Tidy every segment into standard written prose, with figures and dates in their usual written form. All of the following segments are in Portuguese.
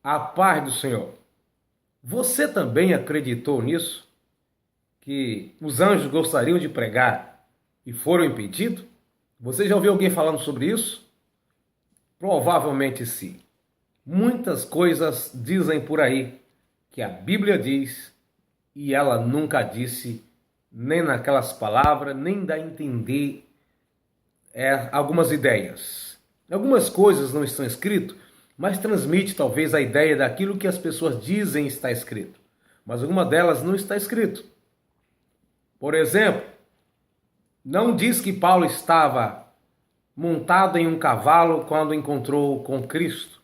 A paz do Senhor. Você também acreditou nisso? Que os anjos gostariam de pregar e foram impedidos? Você já ouviu alguém falando sobre isso? Provavelmente sim. Muitas coisas dizem por aí que a Bíblia diz e ela nunca disse, nem naquelas palavras, nem dá a entender algumas ideias. Algumas coisas não estão escritas, mas transmite talvez a ideia daquilo que as pessoas dizem está escrito. Mas alguma delas não está escrito. Por exemplo, não diz que Paulo estava montado em um cavalo quando encontrou com Cristo.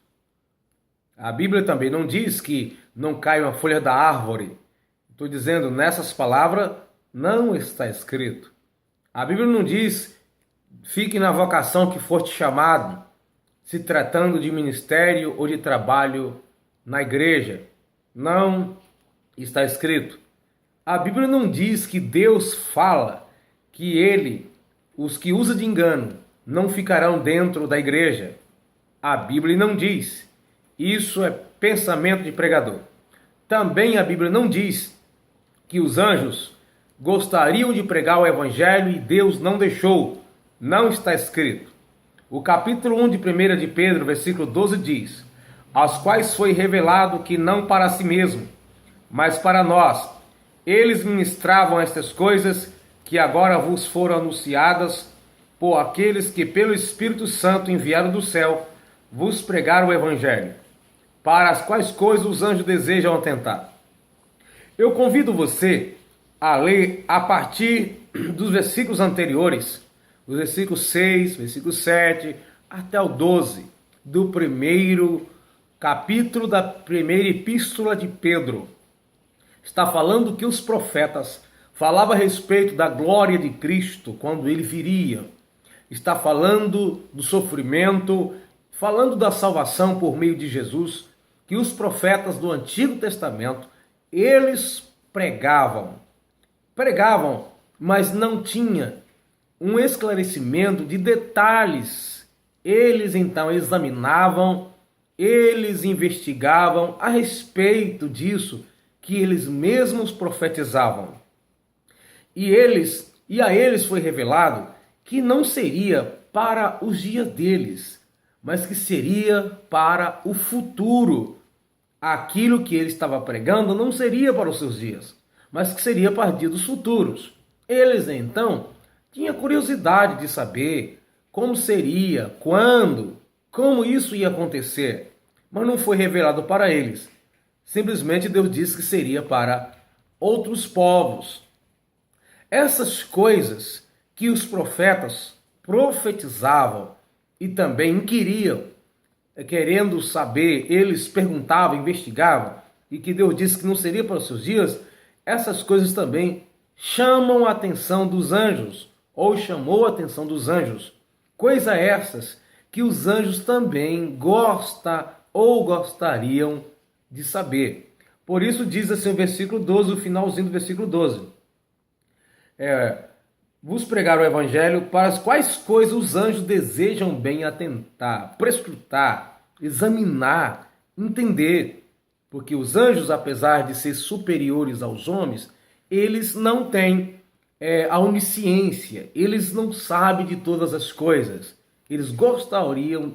A Bíblia também não diz que não cai uma folha da árvore. Estou dizendo, nessas palavras não está escrito. A Bíblia não diz, fique na vocação que for te chamado, se tratando de ministério ou de trabalho na igreja. Não está escrito. A Bíblia não diz que Deus fala que os que usa de engano, não ficarão dentro da igreja. A Bíblia não diz. Isso é pensamento de pregador. Também a Bíblia não diz que os anjos gostariam de pregar o evangelho e Deus não deixou. Não está escrito. O capítulo 1 de 1 de Pedro, versículo 12 diz: aos quais foi revelado que não para si mesmo, mas para nós, eles ministravam estas coisas que agora vos foram anunciadas por aqueles que pelo Espírito Santo enviaram do céu, vos pregaram o evangelho, para as quais coisas os anjos desejam atentar. Eu convido você a ler a partir dos versículos anteriores, os versículos 6, versículo 7, até o 12, do primeiro capítulo da primeira epístola de Pedro. Está falando que os profetas falavam a respeito da glória de Cristo quando ele viria. Está falando do sofrimento, falando da salvação por meio de Jesus, que os profetas do Antigo Testamento, eles pregavam, mas não tinha um esclarecimento de detalhes. Eles então examinavam, eles investigavam a respeito disso que eles mesmos profetizavam. E a eles foi revelado que não seria para os dias deles, mas que seria para o futuro. Aquilo que ele estava pregando não seria para os seus dias, mas que seria para dias dos futuros. Eles então tinham curiosidade de saber como seria, quando, como isso ia acontecer, mas não foi revelado para eles. Simplesmente Deus disse que seria para outros povos. Essas coisas que os profetas profetizavam e também inquiriam, querendo saber, eles perguntavam, investigavam, e que Deus disse que não seria para os seus dias, essas coisas também chamam a atenção dos anjos, ou chamou a atenção dos anjos. Coisas essas que os anjos também gostam ou gostariam de saber. Por isso diz assim o versículo 12, o finalzinho do versículo 12. Vos pregar o evangelho, para as quais coisas os anjos desejam bem atentar, prescrutar, examinar, entender. Porque os anjos, apesar de ser superiores aos homens, eles não têm a onisciência, eles não sabem de todas as coisas. Eles gostariam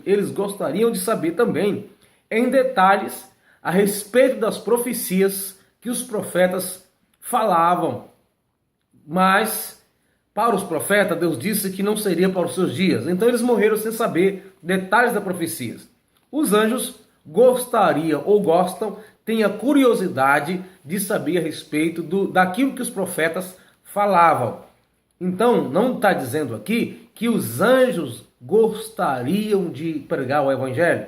de saber também, em detalhes, a respeito das profecias que os profetas falavam. Mas, para os profetas, Deus disse que não seria para os seus dias. Então eles morreram sem saber detalhes das profecias. Os anjos gostariam ou gostam, têm a curiosidade de saber a respeito daquilo que os profetas falavam. Então, não está dizendo aqui que os anjos gostariam de pregar o evangelho.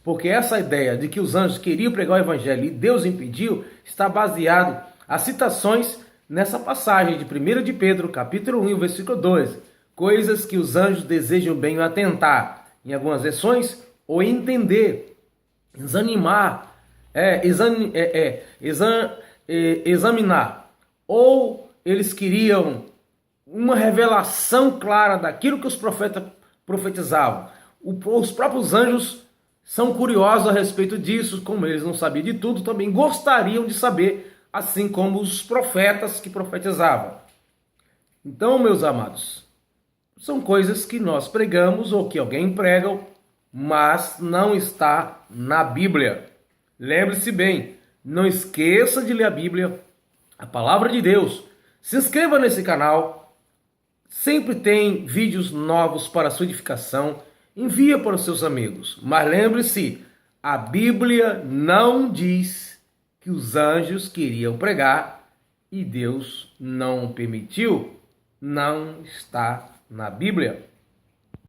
Porque essa ideia de que os anjos queriam pregar o evangelho e Deus impediu, está baseado as citações nessa passagem de 1 de Pedro, capítulo 1, versículo 12. Coisas que os anjos desejam bem atentar, em algumas versões, ou entender, examinar, examinar. Ou eles queriam uma revelação clara daquilo que os profetas profetizavam. Os próprios anjos são curiosos a respeito disso, como eles não sabiam de tudo, também gostariam de saber, assim como os profetas que profetizavam. Então, meus amados, são coisas que nós pregamos ou que alguém prega, mas não está na Bíblia. Lembre-se bem, não esqueça de ler a Bíblia, a palavra de Deus. Se inscreva nesse canal, sempre tem vídeos novos para sua edificação. Envia para os seus amigos. Mas lembre-se, a Bíblia não diz que os anjos queriam pregar e Deus não permitiu. Não está na Bíblia.